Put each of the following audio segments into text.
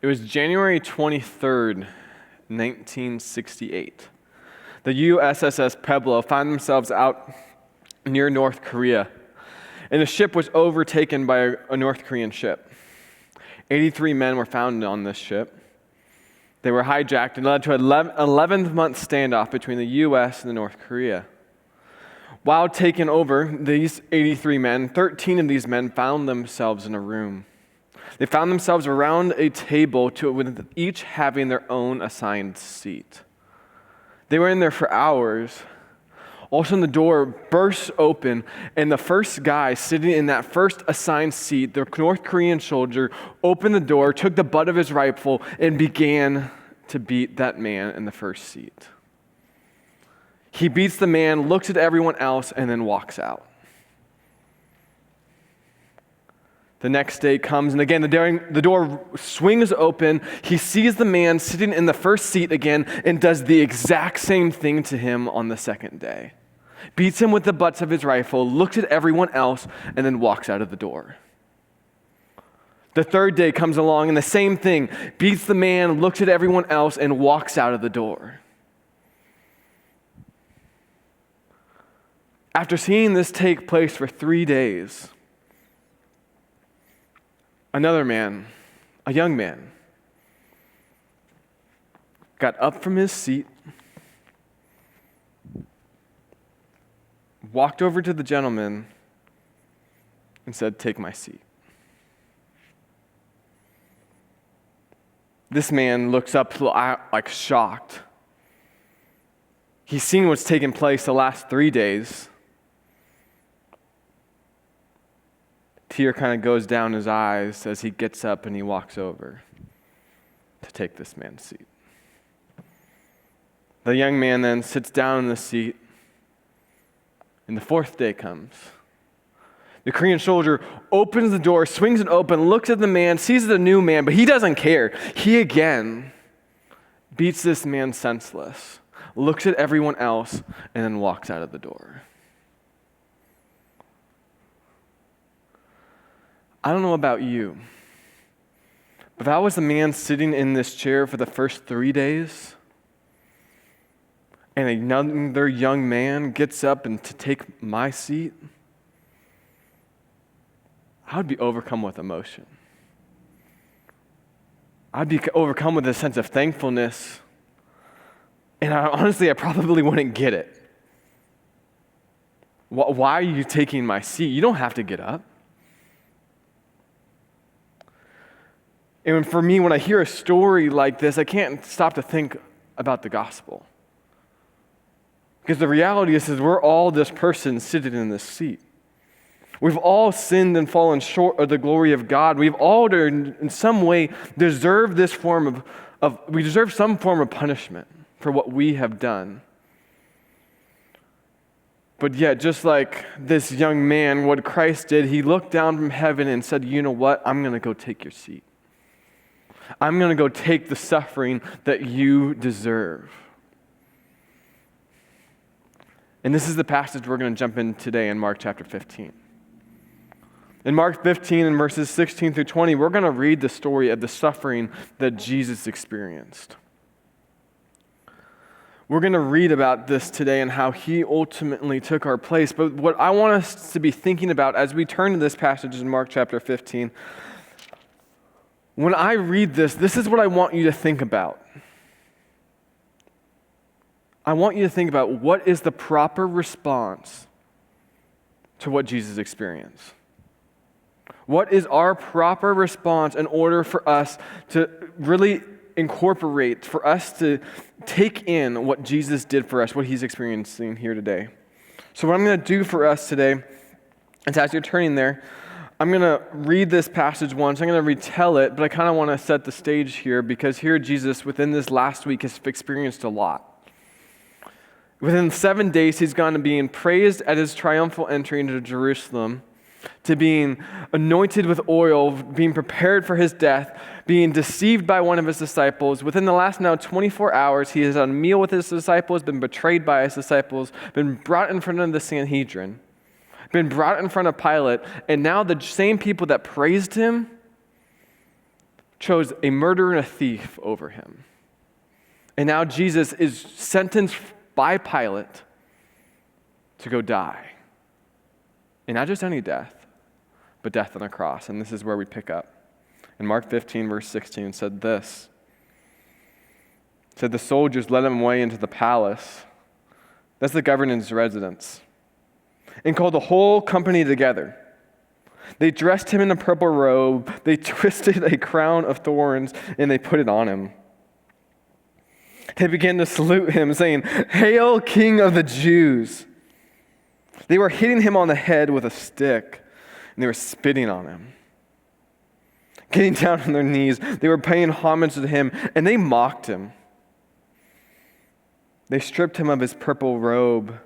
It was January 23rd, 1968. The USS Pueblo found themselves out near North Korea, and the ship was overtaken by a North Korean ship. 83 men were found on this ship. They were hijacked and led to an 11th-month standoff between the U.S. and North Korea. While taken over, these 83 men, 13 of these men found themselves in a room. They found themselves around a table with each having their own assigned seat. They were in there for hours. All of a sudden, the door bursts open, and the first guy sitting in that first assigned seat, the North Korean soldier, opened the door, took the butt of his rifle, and began to beat that man in the first seat. He beats the man, looks at everyone else, and then walks out. The next day comes, and again, the door swings open. He sees the man sitting in the first seat again and does the exact same thing to him on the second day. Beats him with the butts of his rifle, looks at everyone else, and then walks out of the door. The third day comes along, and the same thing. Beats the man, looks at everyone else, and walks out of the door. After seeing this take place for 3 days, another man, a young man, got up from his seat, walked over to the gentleman, and said, "Take my seat." This man looks up like shocked. He's seen what's taken place the last 3 days. Tear kind of goes down his eyes as he gets up and he walks over to take this man's seat. The young man then sits down in the seat, and the fourth day comes. The Korean soldier opens the door, swings it open, looks at the man, sees the new man, but he doesn't care. He again beats this man senseless, looks at everyone else, and then walks out of the door. I don't know about you, but if I was the man sitting in this chair for the first 3 days, and another young man gets up and to take my seat, I would be overcome with emotion. I'd be overcome with a sense of thankfulness, and honestly, I probably wouldn't get it. Why are you taking my seat? You don't have to get up. And for me, when I hear a story like this, I can't stop to think about the gospel. Because the reality is we're all this person sitting in this seat. We've all sinned and fallen short of the glory of God. We've all, in some way, deserved this form we deserve some form of punishment for what we have done. But yet, just like this young man, what Christ did, he looked down from heaven and said, "You know what? I'm going to go take your seat. I'm going to go take the suffering that you deserve." And this is the passage we're going to jump in today in Mark chapter 15. In Mark 15 and verses 16 through 20, we're going to read the story of the suffering that Jesus experienced. We're going to read about this today and how he ultimately took our place. But what I want us to be thinking about as we turn to this passage in Mark chapter 15, when I read this is what I want you to think about. I want you to think about what is the proper response to what Jesus experienced. What is our proper response in order for us to really incorporate, for us to take in what Jesus did for us, what he's experiencing here today? So what I'm going to do for us today is, as you're turning there, I'm going to read this passage once. I'm going to retell it, but I kind of want to set the stage here because here Jesus, within this last week, has experienced a lot. Within 7 days, he's gone to being praised at his triumphal entry into Jerusalem, to being anointed with oil, being prepared for his death, being deceived by one of his disciples. Within the last now 24 hours, he has had a meal with his disciples, been betrayed by his disciples, been brought in front of the Sanhedrin, been brought in front of Pilate, and now the same people that praised him chose a murderer and a thief over him. And now Jesus is sentenced by Pilate to go die. And not just any death, but death on a cross. And this is where we pick up. In Mark 15, verse 16, it said this. It said, the soldiers led him away into the palace. That's the governor's residence. And called the whole company together. They dressed him in a purple robe. They twisted a crown of thorns, and they put it on him. They began to salute him, saying, "Hail, King of the Jews!" They were hitting him on the head with a stick, and they were spitting on him. Getting down on their knees, they were paying homage to him, and they mocked him. They stripped him of his purple robe,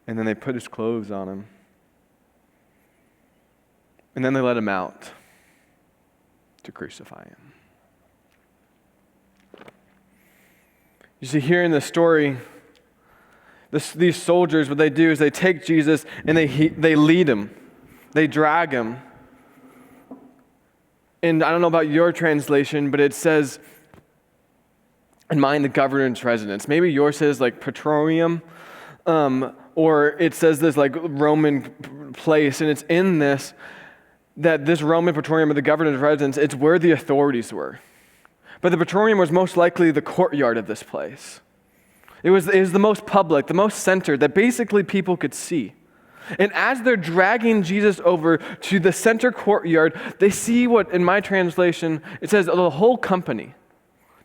and then they put his clothes on him. And then they let him out to crucify him. You see, here in the story, these soldiers, what they do is they take Jesus and they lead him. They drag him. And I don't know about your translation, but it says, in mine, the governor's residence. Maybe yours says like Praetorium, or it says this like Roman place, and it's in this, that this Roman Praetorium or the governor's residence, it's where the authorities were. But the Praetorium was most likely the courtyard of this place. It was the most public, the most centered, that basically people could see. And as they're dragging Jesus over to the center courtyard, they see what, in my translation, it says the whole company.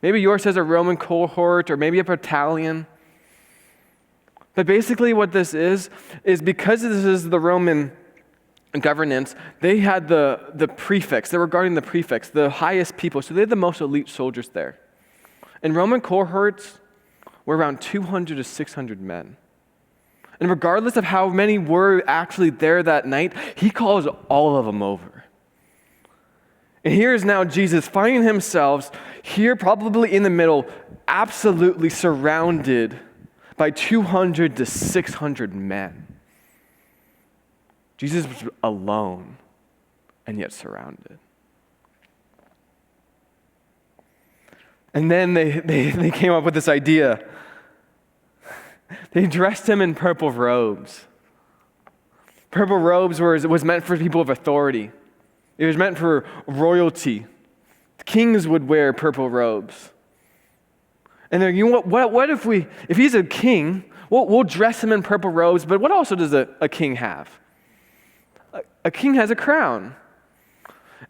Maybe yours says a Roman cohort or maybe a battalion. But basically what this is because this is the Roman governance, they had the prefects. They were guarding the prefects, the highest people. So they had the most elite soldiers there. And Roman cohorts were around 200 to 600 men. And regardless of how many were actually there that night, he calls all of them over. And here is now Jesus finding himself here, probably in the middle, absolutely surrounded by 200 to 600 men. Jesus was alone and yet surrounded. And then they came up with this idea. They dressed him in purple robes. Purple robes was meant for people of authority. It was meant for royalty. Kings would wear purple robes. And they're, you know what if he's a king, we'll dress him in purple robes, but what also does a king have? A king has a crown.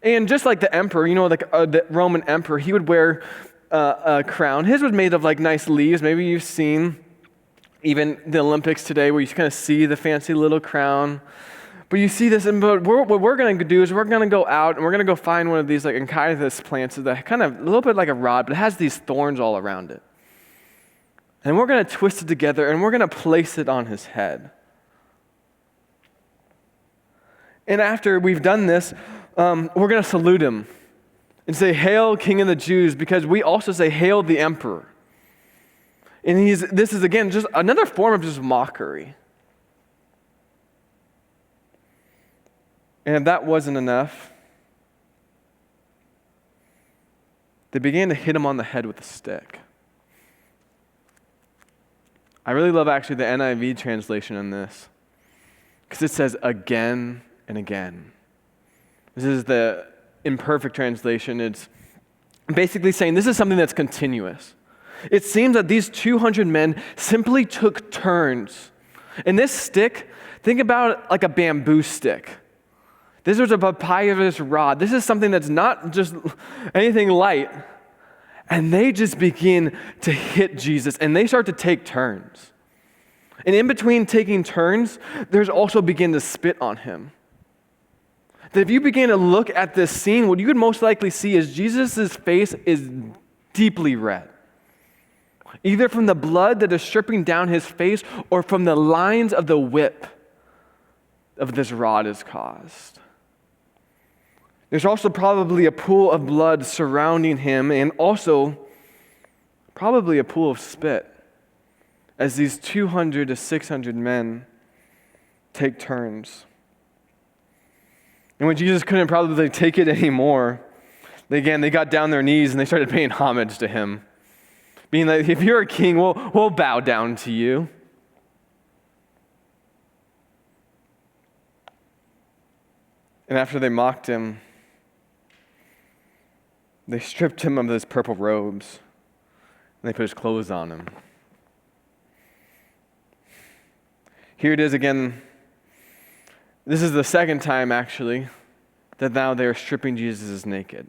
And just like the emperor, the Roman emperor, he would wear a crown. His was made of like nice leaves. Maybe you've seen even the Olympics today where you kind of see the fancy little crown. But you see this, but what we're going to do is we're going to go out and we're going to go find one of these like Acanthus plants that kind of a little bit like a rod, but it has these thorns all around it. And we're going to twist it together and we're going to place it on his head. And after we've done this, we're going to salute him and say, "Hail, King of the Jews," because we also say, "Hail the Emperor." And this is, again, just another form of just mockery. And if that wasn't enough, they began to hit him on the head with a stick. I really love actually the NIV translation in this, because it says again and again. This is the imperfect translation. It's basically saying this is something that's continuous. It seems that these 200 men simply took turns. And this stick, think about it like a bamboo stick. This was a papyrus rod. This is something that's not just anything light. And they just begin to hit Jesus, and they start to take turns. And in between taking turns, there's also begin to spit on him. That if you begin to look at this scene, what you would most likely see is Jesus' face is deeply red. Either from the blood that is dripping down his face or from the lines of the whip of this rod is caused. There's also probably a pool of blood surrounding him and also probably a pool of spit as these 200 to 600 men take turns. And when Jesus couldn't probably take it anymore, They got down their knees and they started paying homage to him, being like, if you're a king, we'll bow down to you. And after they mocked him, they stripped him of his purple robes, and they put his clothes on him. Here it is again. This is the second time, actually, that now they are stripping Jesus naked.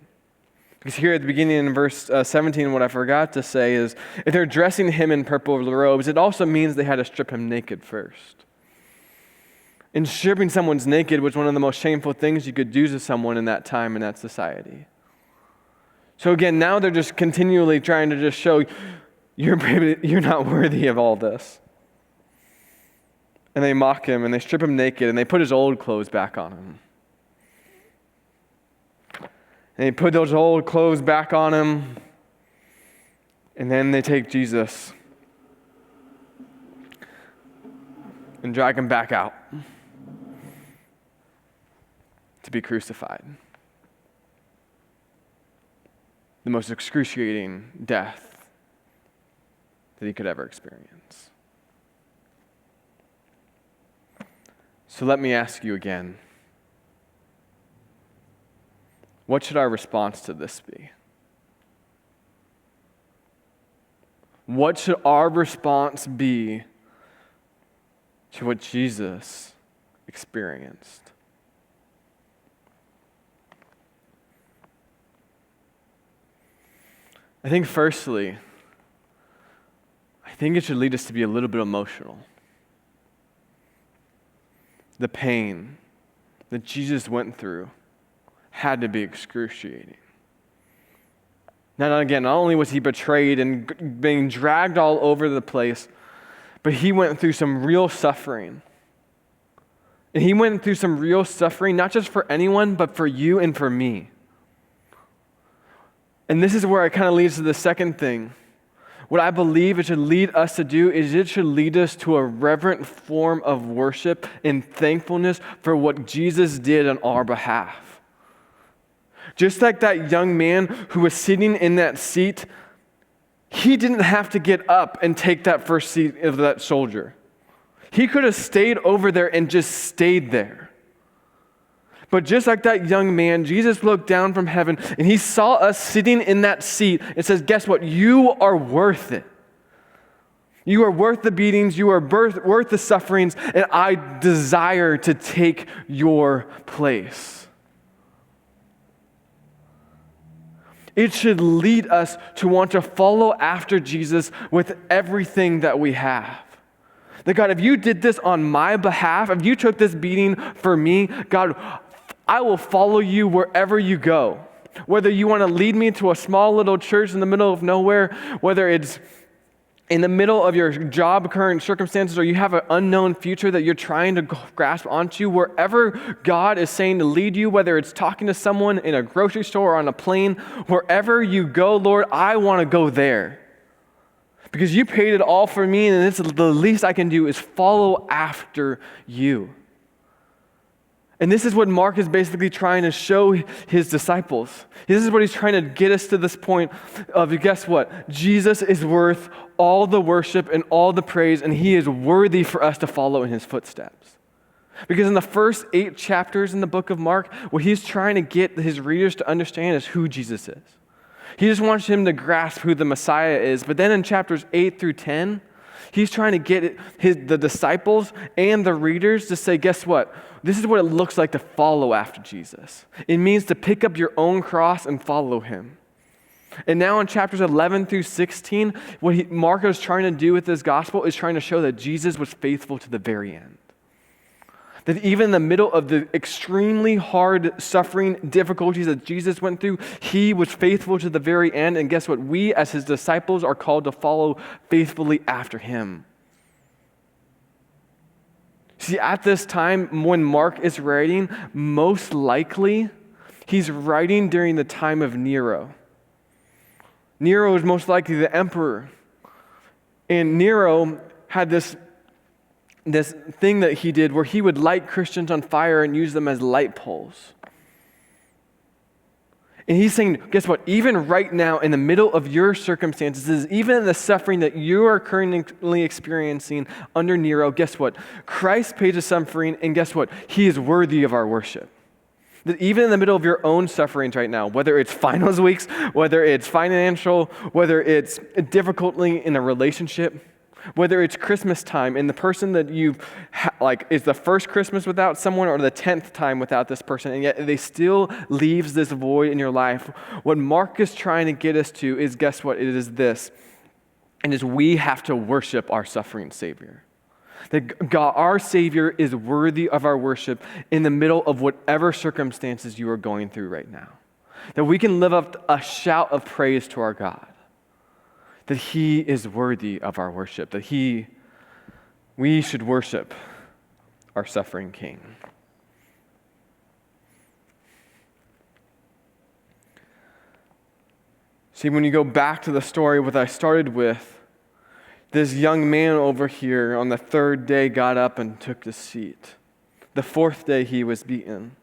Because here at the beginning in verse 17, what I forgot to say is, if they're dressing him in purple robes, it also means they had to strip him naked first. And stripping someone's naked was one of the most shameful things you could do to someone in that time, in that society. So again, now they're just continually trying to just show you're not worthy of all this. And they mock him and they strip him naked and they put his old clothes back on him. And they put those old clothes back on him, and then they take Jesus and drag him back out to be crucified. The most excruciating death that he could ever experience. So let me ask you again, what should our response to this be? What should our response be to what Jesus experienced? I think firstly, it should lead us to be a little bit emotional. The pain that Jesus went through had to be excruciating. Now, again, not only was he betrayed and being dragged all over the place, but he went through some real suffering. And he went through some real suffering, not just for anyone, but for you and for me. And this is where it kind of leads to the second thing. What I believe it should lead us to do is it should lead us to a reverent form of worship and thankfulness for what Jesus did on our behalf. Just like that young man who was sitting in that seat, he didn't have to get up and take that first seat of that soldier. He could have stayed over there and just stayed there. But just like that young man, Jesus looked down from heaven and he saw us sitting in that seat and says, guess what? You are worth it. You are worth the beatings. You are worth the sufferings. And I desire to take your place. It should lead us to want to follow after Jesus with everything that we have. That God, if you did this on my behalf, if you took this beating for me, God, I will follow you wherever you go. Whether you want to lead me to a small little church in the middle of nowhere, whether it's in the middle of your job current circumstances, or you have an unknown future that you're trying to grasp onto, wherever God is saying to lead you, whether it's talking to someone in a grocery store or on a plane, wherever you go, Lord, I want to go there. Because you paid it all for me, and it's the least I can do is follow after you. And this is what Mark is basically trying to show his disciples. This is what he's trying to get us to this point of, guess what? Jesus is worth all the worship and all the praise, and he is worthy for us to follow in his footsteps. Because in the first 8 chapters in the book of Mark, what he's trying to get his readers to understand is who Jesus is. He just wants him to grasp who the Messiah is. But then in chapters 8 through 10, he's trying to get the disciples and the readers to say, guess what? This is what it looks like to follow after Jesus. It means to pick up your own cross and follow him. And now in chapters 11 through 16, what Mark is trying to do with this gospel is trying to show that Jesus was faithful to the very end. That even in the middle of the extremely hard suffering, difficulties that Jesus went through, he was faithful to the very end. And guess what? We as his disciples are called to follow faithfully after him. See, at this time when Mark is writing, most likely he's writing during the time of Nero. Nero is most likely the emperor. And Nero had this thing that he did where he would light Christians on fire and use them as light poles. And he's saying, guess what? Even right now, in the middle of your circumstances, even in the suffering that you are currently experiencing under Nero, guess what? Christ paid the suffering, and guess what? He is worthy of our worship. That even in the middle of your own sufferings right now, whether it's finals weeks, whether it's financial, whether it's difficulty in a relationship, whether it's Christmas time and the person that you've, is the first Christmas without someone or the 10th time without this person, and yet they still leaves this void in your life. What Mark is trying to get us to is, guess what? It is this, and is we have to worship our suffering Savior. That God, our Savior, is worthy of our worship in the middle of whatever circumstances you are going through right now. That we can live up a shout of praise to our God. That He is worthy of our worship. That we should worship our suffering King. See, when you go back to the story, what I started with, this young man over here on the third day got up and took his seat. The fourth day he was beaten.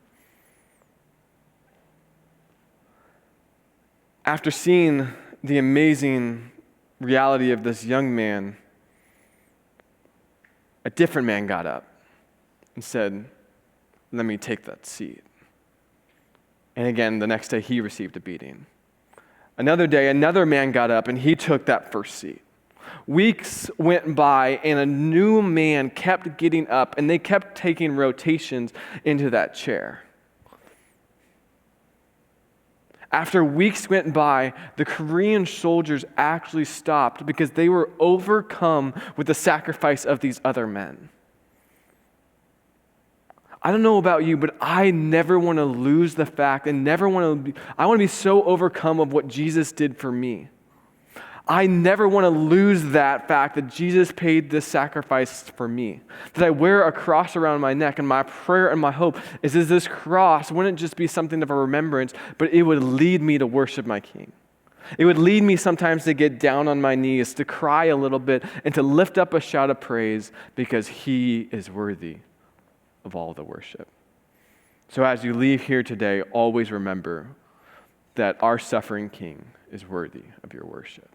After seeing the amazing reality of this young man, a different man got up and said, "Let me take that seat." And again, the next day he received a beating. Another day, another man got up and he took that first seat. Weeks went by and a new man kept getting up and they kept taking rotations into that chair. After weeks went by, the Korean soldiers actually stopped because they were overcome with the sacrifice of these other men. I don't know about you, but I never want to lose the fact and I want to be so overcome of what Jesus did for me. I never want to lose that fact that Jesus paid this sacrifice for me. That I wear a cross around my neck, and my prayer and my hope is this cross wouldn't just be something of a remembrance, but it would lead me to worship my King. It would lead me sometimes to get down on my knees, to cry a little bit, and to lift up a shout of praise because He is worthy of all the worship. So as you leave here today, always remember that our suffering King is worthy of your worship.